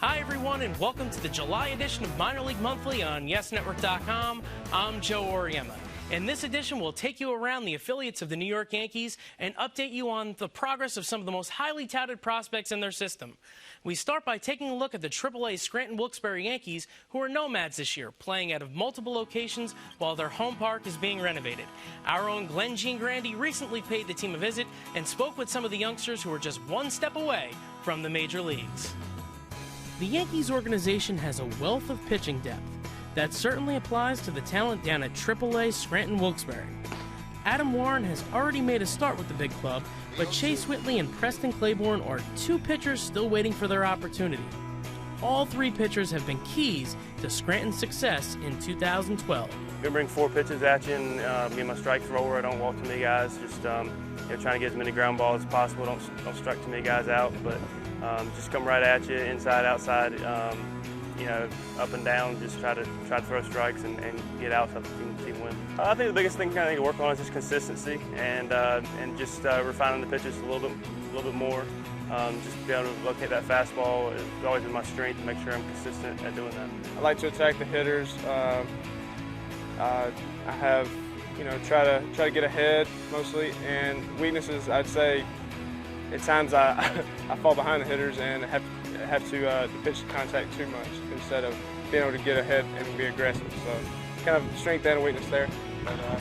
Hi, everyone, and welcome to the July edition of Minor League Monthly on YesNetwork.com. I'm Joe Oriema. In this edition, we'll take you around the affiliates of the New York Yankees and update you on the progress of some of the most highly touted prospects in their system. We start by taking a look at the AAA Scranton-Wilkes-Barre Yankees, who are nomads this year, playing out of multiple locations while their home park is being renovated. Our own Glenn Giangrandi recently paid the team a visit and spoke with some of the youngsters who are just one step away from the major leagues. The Yankees organization has a wealth of pitching depth. That certainly applies to the talent down at AAA Scranton-Wilkes-Barre. Adam Warren has already made a start with the big club, but Chase Whitley and Preston Claiborne are two pitchers still waiting for their opportunity. All three pitchers have been keys to Scranton's success in 2012. I'm gonna bring 4 pitches at you and be my strike thrower. I don't walk too many guys. Just trying to get as many ground balls as possible. Don't strike too many guys out, but just come right at you, inside, outside. Up and down, just try to throw strikes and get out so the team win. I think the biggest thing kind of to work on is just consistency and just refining the pitches a little bit more. Just be able to locate that fastball is always been my strength to make sure I'm consistent at doing that. I like to attack the hitters. I have, try to get ahead mostly, and weaknesses, I'd say at times I fall behind the hitters and have to pitch contact too much instead of being able to get ahead and be aggressive. So kind of strength and weakness there, but a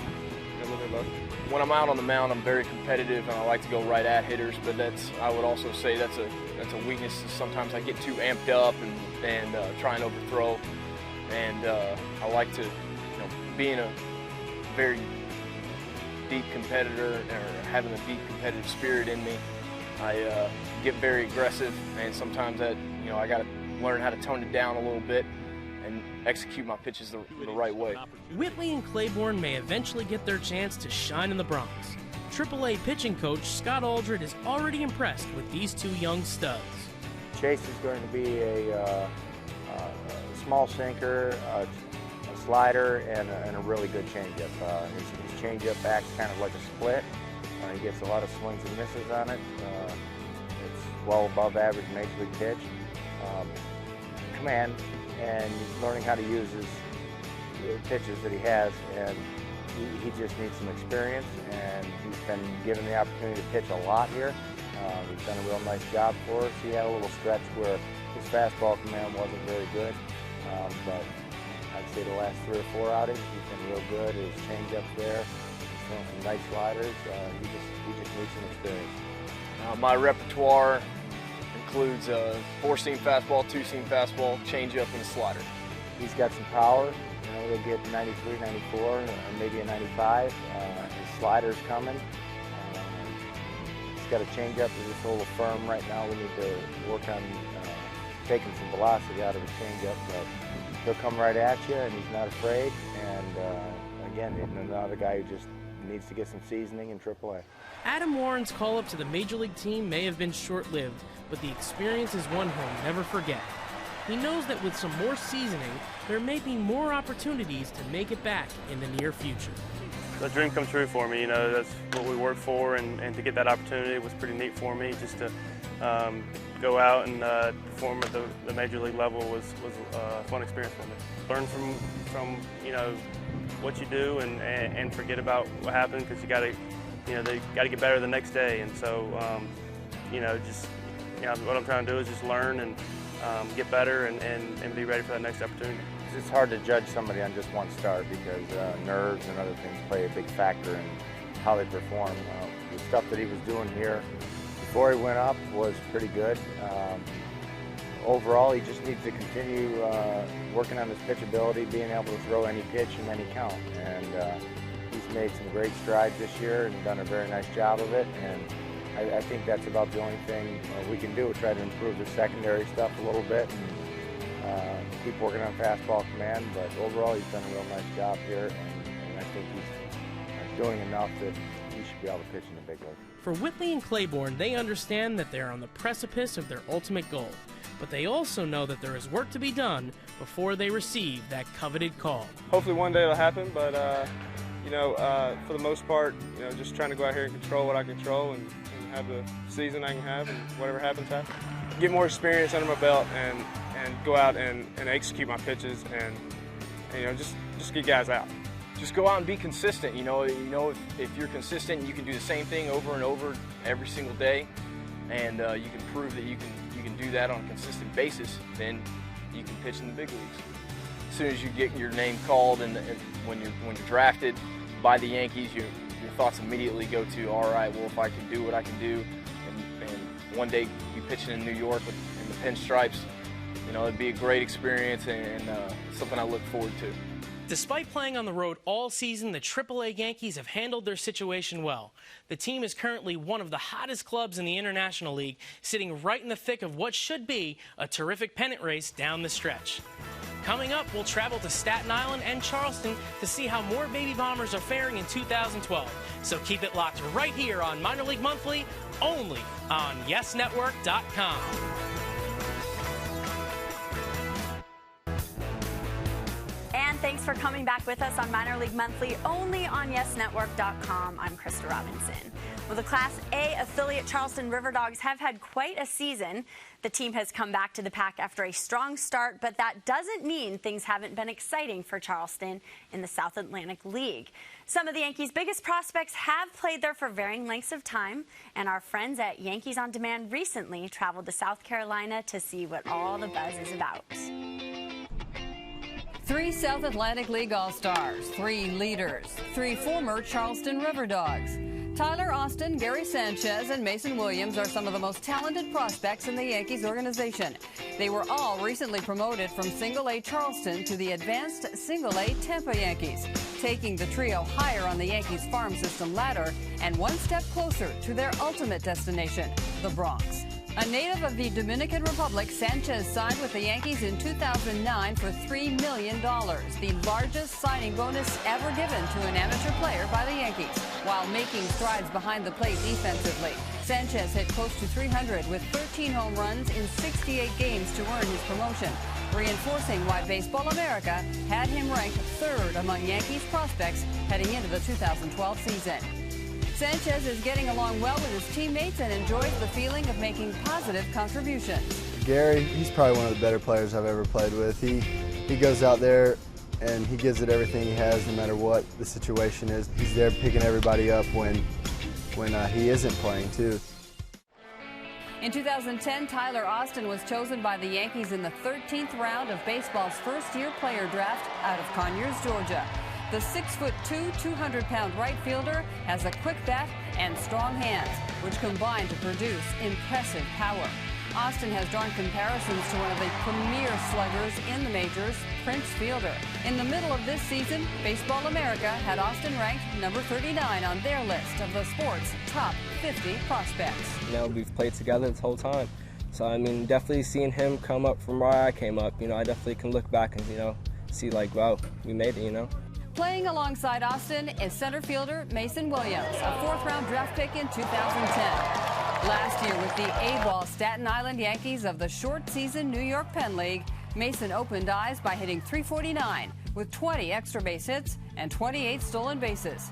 little bit of both. When I'm out on the mound, I'm very competitive and I like to go right at hitters, but I would also say that's a weakness. Sometimes I get too amped up and try and overthrow, and I like to, being a very deep competitor or having a deep competitive spirit in me, I get very aggressive, and sometimes that, I got to learn how to tone it down a little bit and execute my pitches the right way. Whitley and Claiborne may eventually get their chance to shine in the Bronx. AAA pitching coach Scott Aldred is already impressed with these two young studs. Chase is going to be a small sinker, a slider, and a really good changeup. His changeup acts kind of like a split. He gets a lot of swings and misses on it. It's well above average major league pitch. Command, and learning how to use his pitches that he has, and he just needs some experience, and he's been given the opportunity to pitch a lot here. He's done a real nice job for us. He had a little stretch where his fastball command wasn't very good, but I'd say the last 3 or 4 outings he's been real good. His changeup's there. He's throwing some nice sliders. He just needs some experience. My repertoire includes a 4-seam fastball, 2-seam fastball, changeup, and a slider. He's got some power. He'll get 93, 94, or maybe a 95. His slider's coming. He's got a changeup that's just a little firm right now. We need to work on taking some velocity out of his changeup, but he'll come right at you, and he's not afraid. And again, another guy who just needs to get some seasoning in AAA. Adam Warren's call-up to the Major League team may have been short-lived, but the experience is one he'll never forget. He knows that with some more seasoning, there may be more opportunities to make it back in the near future. The dream come true for me. That's what we worked for, and to get that opportunity was pretty neat for me. Just to go out and perform at the major league level was a fun experience for me. Learn from what you do and forget about what happened, because they got to get better the next day. And so what I'm trying to do is just learn and get better and be ready for that next opportunity. It's hard to judge somebody on just one start because nerves and other things play a big factor in how they perform. The stuff that he was doing here before he went up was pretty good. Overall, he just needs to continue working on his pitchability, being able to throw any pitch in any count. And he's made some great strides this year and done a very nice job of it. And I think that's about the only thing we can do, try to improve the secondary stuff a little bit and keep working on fastball command. But overall, he's done a real nice job here, and I think he's doing enough that he should be able to pitch in the big league. For Whitley and Claiborne, they understand that they're on the precipice of their ultimate goal, but they also know that there is work to be done before they receive that coveted call. Hopefully one day it'll happen, but for the most part, just trying to go out here and control what I control and have the season I can have, and whatever happens, happens. Get more experience under my belt and go out and execute my pitches and you know, just get guys out. Just go out and be consistent. You know, if you're consistent, you can do the same thing over and over every single day, and you can prove that you can do that on a consistent basis. Then you can pitch in the big leagues. As soon as you get your name called and when you're drafted by the Yankees, your thoughts immediately go to, all right, well, if I can do what I can do, and one day be pitching in New York in the pinstripes, you know, it'd be a great experience and something I look forward to. Despite playing on the road all season, the AAA Yankees have handled their situation well. The team is currently one of the hottest clubs in the International League, sitting right in the thick of what should be a terrific pennant race down the stretch. Coming up, we'll travel to Staten Island and Charleston to see how more Baby Bombers are faring in 2012. So keep it locked right here on Minor League Monthly, only on YesNetwork.com. And thanks for coming back with us on Minor League Monthly, only on YesNetwork.com. I'm Krista Robinson. Well, the Class A affiliate Charleston RiverDogs have had quite a season. The team has come back to the pack after a strong start, but that doesn't mean things haven't been exciting for Charleston in the South Atlantic League. Some of the Yankees' biggest prospects have played there for varying lengths of time, and our friends at Yankees On Demand recently traveled to South Carolina to see what all the buzz is about. 3 South Atlantic League All-Stars, 3 leaders, 3 former Charleston RiverDogs. Tyler Austin, Gary Sanchez, and Mason Williams are some of the most talented prospects in the Yankees organization. They were all recently promoted from Single-A Charleston to the advanced Single-A Tampa Yankees, taking the trio higher on the Yankees farm system ladder and one step closer to their ultimate destination, the Bronx. A native of the Dominican Republic, Sanchez signed with the Yankees in 2009 for $3 million, the largest signing bonus ever given to an amateur player by the Yankees, while making strides behind the plate defensively. Sanchez hit close to 300 with 13 home runs in 68 games to earn his promotion, reinforcing why Baseball America had him ranked 3rd among Yankees prospects heading into the 2012 season. Sanchez is getting along well with his teammates and enjoys the feeling of making positive contributions. Gary, he's probably one of the better players I've ever played with. He goes out there and he gives it everything he has no matter what the situation is. He's there picking everybody up when he isn't playing too. In 2010, Tyler Austin was chosen by the Yankees in the 13th round of baseball's first-year player draft out of Conyers, Georgia. The 6'2", 200-pound right fielder has a quick bat and strong hands, which combine to produce impressive power. Austin has drawn comparisons to one of the premier sluggers in the majors, Prince Fielder. In the middle of this season, Baseball America had Austin ranked number 39 on their list of the sport's top 50 prospects. You know, we've played together this whole time. So, I mean, definitely seeing him come up from where I came up, you know, I definitely can look back and, you know, see like, wow, we made it, you know. Playing alongside Austin is center fielder Mason Williams, a 4th-round draft pick in 2010. Last year with the A-ball Staten Island Yankees of the short-season New York Penn League, Mason opened eyes by hitting .349 with 20 extra base hits and 28 stolen bases.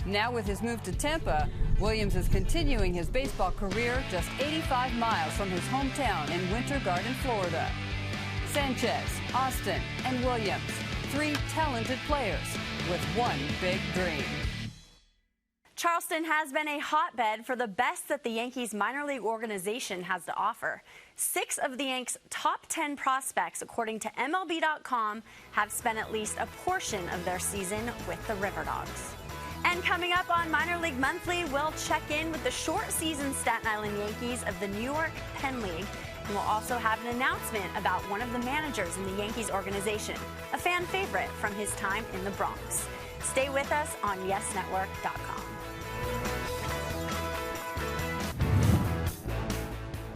Now with his move to Tampa, Williams is continuing his baseball career just 85 miles from his hometown in Winter Garden, Florida. Sanchez, Austin, and Williams, 3 talented players with one big dream. Charleston has been a hotbed for the best that the Yankees minor league organization has to offer. 6 of the Yanks' top 10 prospects, according to MLB.com, have spent at least a portion of their season with the RiverDogs. And coming up on Minor League Monthly, we'll check in with the short-season Staten Island Yankees of the New York Penn League. And we'll also have an announcement about one of the managers in the Yankees organization, a fan favorite from his time in the Bronx. Stay with us on YesNetwork.com.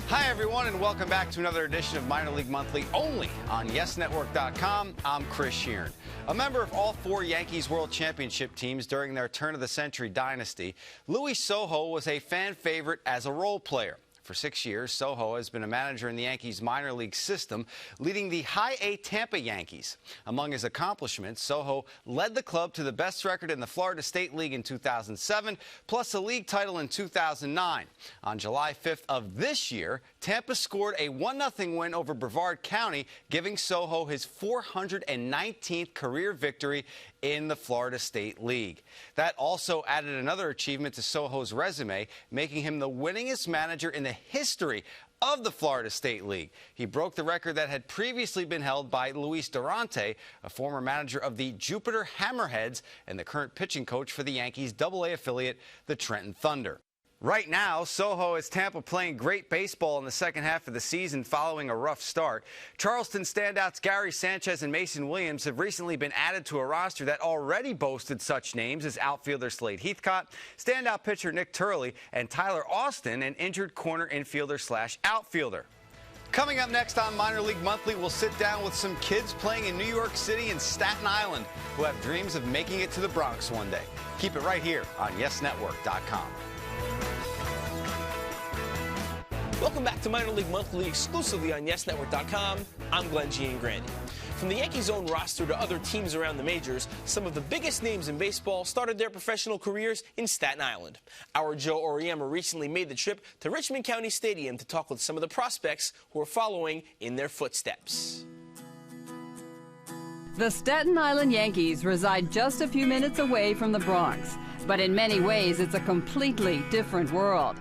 Hi, everyone, and welcome back to another edition of Minor League Monthly, only on YesNetwork.com. I'm Chris Sheeran. A member of all 4 Yankees World Championship teams during their turn-of-the-century dynasty, Luis Sojo was a fan favorite as a role player. For 6 years, Soho has been a manager in the Yankees minor league system, leading the High A Tampa Yankees. Among his accomplishments, Soho led the club to the best record in the Florida State League in 2007, plus a league title in 2009. On July 5th of this year, Tampa scored a 1-0 win over Brevard County, giving Soho his 419th career victory in the Florida State League. That also added another achievement to Soho's resume, making him the winningest manager in the history of the Florida State League. He broke the record that had previously been held by Luis Durante, a former manager of the Jupiter Hammerheads and the current pitching coach for the Yankees' AA affiliate, the Trenton Thunder. Right now, Soho is Tampa playing great baseball in the second half of the season following a rough start. Charleston standouts Gary Sanchez and Mason Williams have recently been added to a roster that already boasted such names as outfielder Slade Heathcott, standout pitcher Nick Turley, and Tyler Austin, an injured corner infielder/outfielder. Coming up next on Minor League Monthly, we'll sit down with some kids playing in New York City and Staten Island who have dreams of making it to the Bronx one day. Keep it right here on YesNetwork.com. Welcome back to Minor League Monthly, exclusively on YesNetwork.com. I'm Glenn Giangrandi. From the Yankees' own roster to other teams around the majors, some of the biggest names in baseball started their professional careers in Staten Island. Our Joe Oriema recently made the trip to Richmond County Stadium to talk with some of the prospects who are following in their footsteps. The Staten Island Yankees reside just a few minutes away from the Bronx, but in many ways it's a completely different world.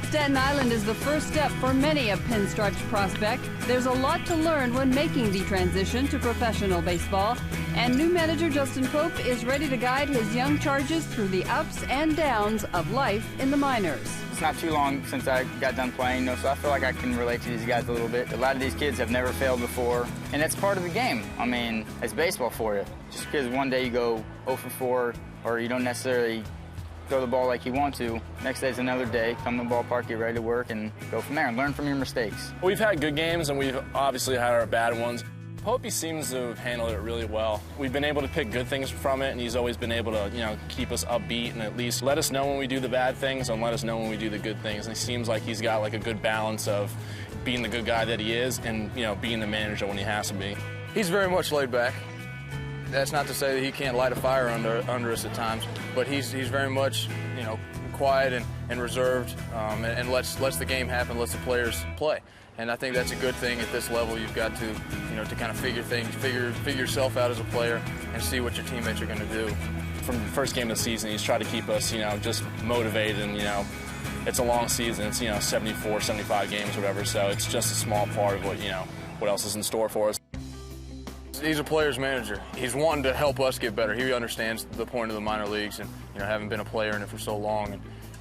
Staten Island is the first step for many a pinstriped prospect. There's a lot to learn when making the transition to professional baseball, and new manager Justin Pope is ready to guide his young charges through the ups and downs of life in the minors. It's not too long since I got done playing, so I feel like I can relate to these guys a little bit. A lot of these kids have never failed before, and that's part of the game. I mean, it's baseball for you. Just because one day you go 0 for 4 or you don't necessarily throw the ball like you want to, next day's another day, come to the ballpark, get ready to work, and go from there and learn from your mistakes. We've had good games, and we've obviously had our bad ones. Popey seems to have handled it really well. We've been able to pick good things from it, and he's always been able to, keep us upbeat and at least let us know when we do the bad things and let us know when we do the good things. And he seems like he's got like a good balance of being the good guy that he is and, being the manager when he has to be. He's very much laid back. That's not to say that he can't light a fire under us at times, but he's very much, quiet and reserved, and lets the game happen, lets the players play. And I think that's a good thing at this level. You've got to, to kind of figure yourself out as a player and see what your teammates are going to do. From the first game of the season, he's tried to keep us, just motivated, and, it's a long season. It's, 74, 75 games, whatever, so it's just a small part of what else is in store for us. He's a player's manager. He's wanting to help us get better. He understands the point of the minor leagues and, having been a player in it for so long.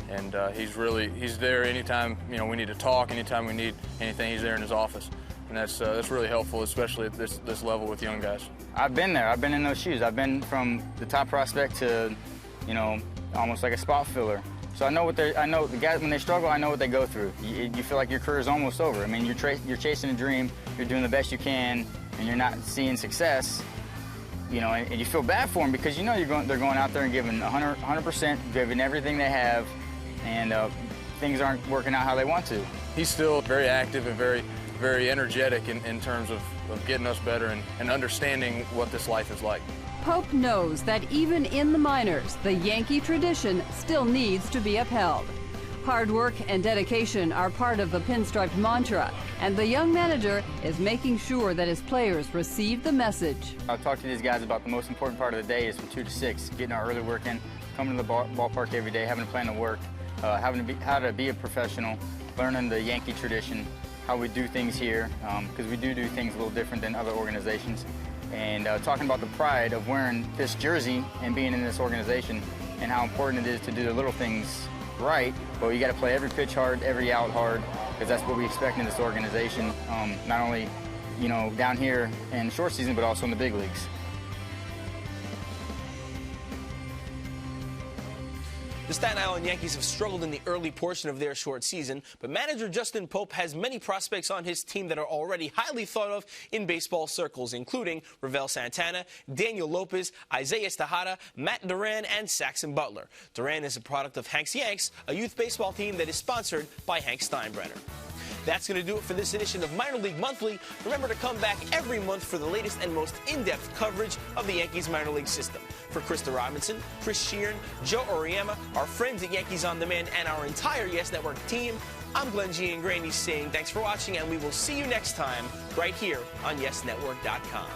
And he's there anytime, we need to talk, anytime we need anything, he's there in his office. And that's really helpful, especially at this level with young guys. I've been there. I've been in those shoes. I've been from the top prospect to, almost like a spot filler. So I know the guys, when they struggle, I know what they go through. You feel like your career is almost over. I mean, you're chasing a dream, you're doing the best you can, and you're not seeing success, and you feel bad for them because they're going out there and giving 100%, giving everything they have, and things aren't working out how they want to. He's still very active and very, very energetic in terms of getting us better and understanding what this life is like. Pope knows that even in the minors, the Yankee tradition still needs to be upheld. Hard work and dedication are part of the pinstriped mantra, and the young manager is making sure that his players receive the message. I'll talk to these guys about the most important part of the day is from 2 to 6, getting our early work in, coming to the ballpark every day, having a plan to work, how to be a professional, learning the Yankee tradition, how we do things here, because we do things a little different than other organizations, and talking about the pride of wearing this jersey and being in this organization and how important it is to do the little things right, but you got to play every pitch hard, every out hard, because that's what we expect in this organization, not only, down here in the short season, but also in the big leagues. The Staten Island Yankees have struggled in the early portion of their short season, but manager Justin Pope has many prospects on his team that are already highly thought of in baseball circles, including Ravel Santana, Daniel Lopez, Isaiah Tejada, Matt Duran, and Saxon Butler. Duran is a product of Hank's Yanks, a youth baseball team that is sponsored by Hank Steinbrenner. That's going to do it for this edition of Minor League Monthly. Remember to come back every month for the latest and most in-depth coverage of the Yankees minor league system. For Krista Robinson, Chris Sheeran, Joe Oriema, our friends at Yankees On Demand, and our entire Yes Network team, I'm Glenn Giangrandy saying thanks for watching, and we will see you next time right here on YesNetwork.com.